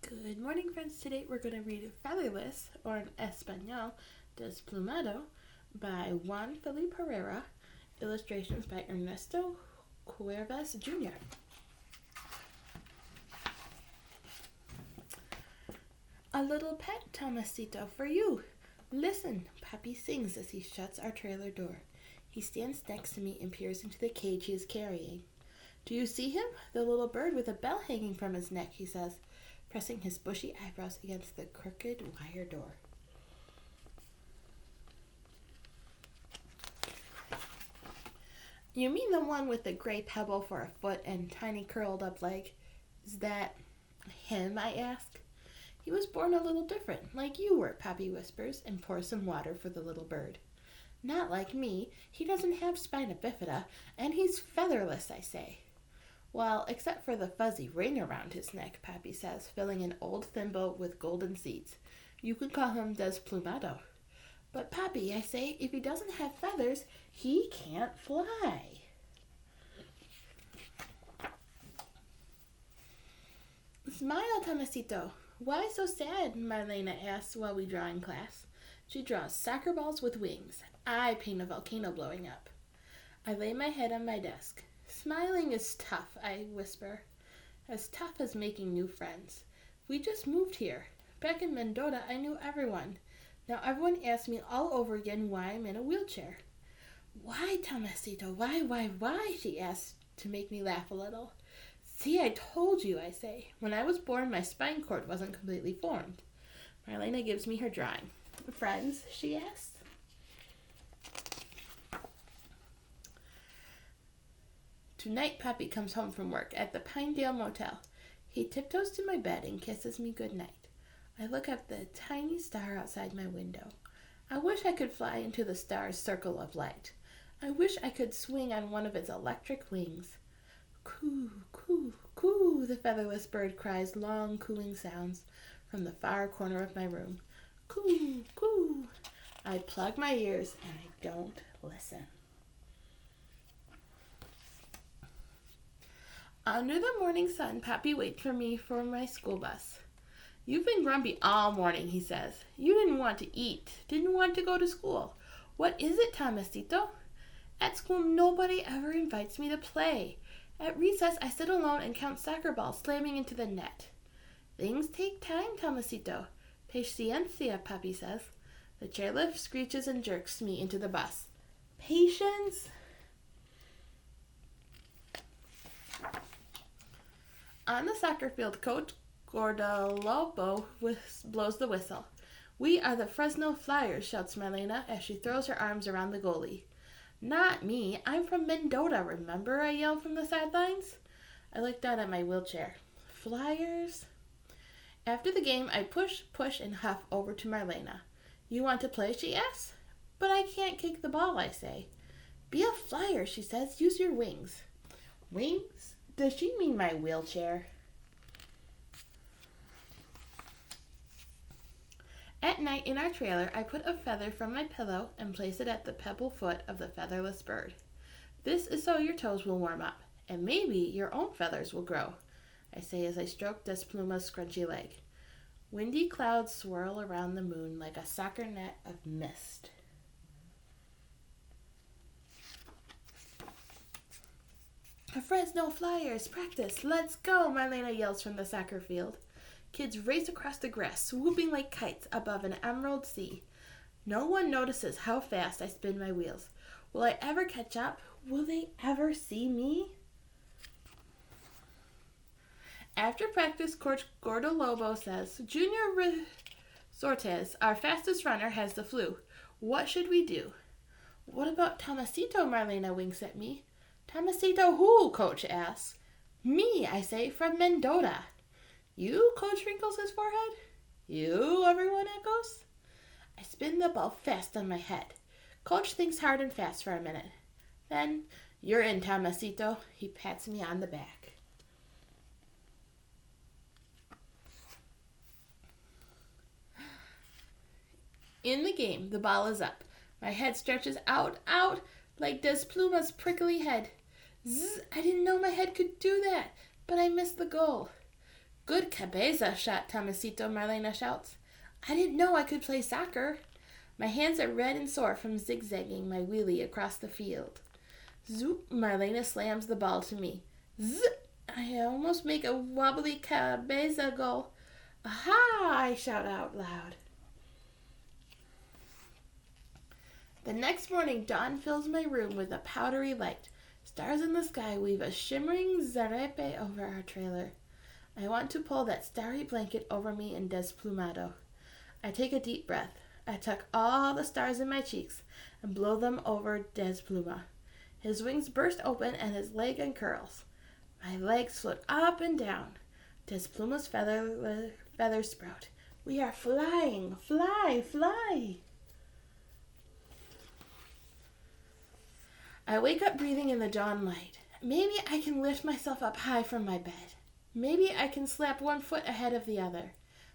Good morning, friends. Today we're going to read Featherless, or in Espanol, Desplumado, by Juan, Felipe, Herrera, illustrations by Ernesto Cuevas, Jr. A little pet, Tomasito, for you. Listen, Papi sings as he shuts our trailer door. He stands next to me and peers into the cage he is carrying. Do you see him? The little bird with a bell hanging from his neck, he says, pressing his bushy eyebrows against the crooked wire door. You mean the one with the gray pebble for a foot and tiny curled up leg? Is that him, I ask. He was born a little different, like you were, Papi whispers, and pours some water for the little bird. Not like me. He doesn't have spina bifida, and he's featherless, I say. Well, except for the fuzzy ring around his neck, Papi says, filling an old thimble with golden seeds. You can call him Desplumado. But Papi, I say, if he doesn't have feathers, he can't fly. Smile, Tomasito. Why so sad? Marlena asks while we draw in class. She draws soccer balls with wings. I paint a volcano blowing up. I lay my head on my desk. Smiling is tough, I whisper. As tough as making new friends. We just moved here. Back in Mendota, I knew everyone. Now everyone asks me all over again why I'm in a wheelchair. Why, Tomasito? Why? She asks to make me laugh a little. See, I told you, I say. When I was born, my spine cord wasn't completely formed. Marlena gives me her drawing. Friends, she asks. Tonight, Papi comes home from work at the Pinedale Motel. He tiptoes to my bed and kisses me goodnight. I look up the tiny star outside my window. I wish I could fly into the star's circle of light. I wish I could swing on one of its electric wings. Coo, coo, coo, the featherless bird cries long cooing sounds from the far corner of my room. Coo, coo. I plug my ears and I don't listen. Under the morning sun, Papi waits for me for my school bus. You've been grumpy all morning, he says. You didn't want to eat, didn't want to go to school. What is it, Tomasito? At school, nobody ever invites me to play. At recess, I sit alone and count soccer balls slamming into the net. Things take time, Tomasito. Paciencia, Papi says. The chairlift screeches and jerks me into the bus. Patience? On the soccer field, Coach Gordolobo blows the whistle. We are the Fresno Flyers, shouts Marlena as she throws her arms around the goalie. Not me. I'm from Mendota, remember? I yell from the sidelines. I look down at my wheelchair. Flyers? After the game, I push, and huff over to Marlena. You want to play, she asks. But I can't kick the ball, I say. Be a flyer, she says. Use your wings. Wings? Does she mean my wheelchair? At night in our trailer, I put a feather from my pillow and place it at the pebble foot of the featherless bird. This is so your toes will warm up, and maybe your own feathers will grow, I say as I stroke Despluma's scrunchy leg. Windy clouds swirl around the moon like a soccer net of mist. Fresno Flyers, practice, let's go, Marlena yells from the soccer field. Kids race across the grass, swooping like kites above an emerald sea. No one notices how fast I spin my wheels. Will I ever catch up? Will they ever see me? After practice, Coach Gordolobo says, Junior Resortes, our fastest runner, has the flu. What should we do? What about Tomasito? Marlena winks at me. Tomasito who? Coach asks. Me, I say, from Mendota. You? Coach wrinkles his forehead. You? Everyone echoes. I spin the ball fast on my head. Coach thinks hard and fast for a minute. Then, you're in, Tomasito. He pats me on the back. In the game, the ball is up. My head stretches out, like Despluma's prickly head. Zzz, I didn't know my head could do that, but I missed the goal. Good cabeza shot, Tomasito, Marlena shouts. I didn't know I could play soccer. My hands are red and sore from zigzagging my wheelie across the field. Zoop, Marlena slams the ball to me. Zzz, I almost make a wobbly cabeza goal. Aha, I shout out loud. The next morning, dawn fills my room with a powdery light. Stars in the sky weave a shimmering zarepe over our trailer. I want to pull that starry blanket over me in Desplumado. I take a deep breath. I tuck all the stars in my cheeks and blow them over Despluma. His wings burst open and his leg uncurls. My legs float up and down. Despluma's feathers sprout. We are flying. Fly, fly. I wake up breathing in the dawn light. Maybe I can lift myself up high from my bed. Maybe I can slap one foot ahead of the other.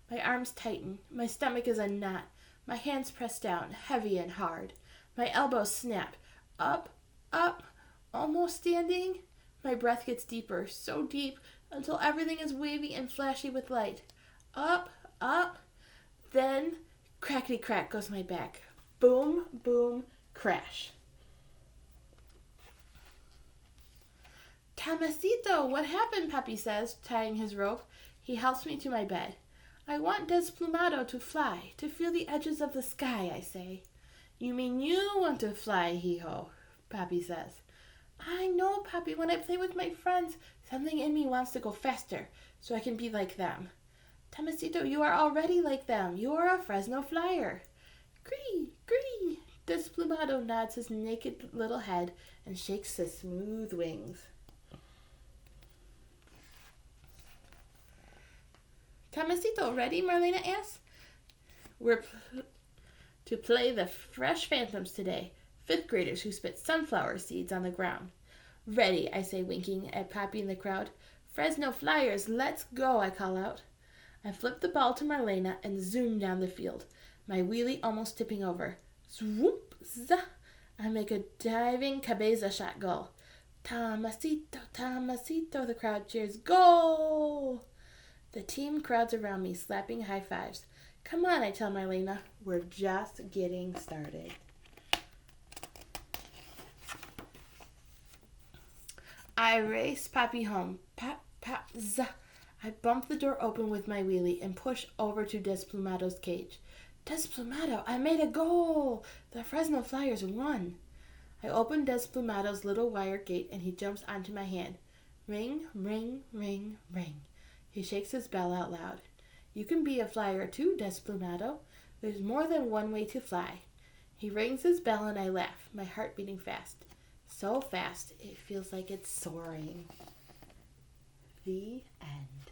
My arms tighten. My stomach is a knot. My hands press down, heavy and hard. My elbows snap. Up, up, almost standing. My breath gets deeper, so deep, until everything is wavy and flashy with light. Up, up. Then, crackety-crack goes my back. Boom, boom, crash. Tomasito, what happened? Papi says, tying his rope. He helps me to my bed. I want Desplumado to fly, to feel the edges of the sky, I say. You mean you want to fly, hee-ho, Papi says. I know, Papi, when I play with my friends, something in me wants to go faster, so I can be like them. Tomasito, you are already like them. You are a Fresno flyer. Gree, gree. Desplumado nods his naked little head and shakes his smooth wings. Tomasito, ready? Marlena asks. We're to play the fresh phantoms today. 5th graders who spit sunflower seeds on the ground. Ready, I say, winking at Papi in the crowd. Fresno Flyers, let's go, I call out. I flip the ball to Marlena and zoom down the field, my wheelie almost tipping over. Swoop, zah! I make a diving cabeza shot goal. Tomasito, Tomasito, the crowd cheers. Goal! The team crowds around me, slapping high fives. Come on, I tell Marlena. We're just getting started. I race Papi home. Pap, pap, zah. I bump the door open with my wheelie and push over to Desplumado's cage. Desplumado, I made a goal! The Fresno Flyers won. I open Desplumado's little wire gate and he jumps onto my hand. Ring, ring, ring, ring. He shakes his bell out loud. You can be a flyer too, Desplumado. There's more than one way to fly. He rings his bell and I laugh, my heart beating fast. So fast, it feels like it's soaring. The end.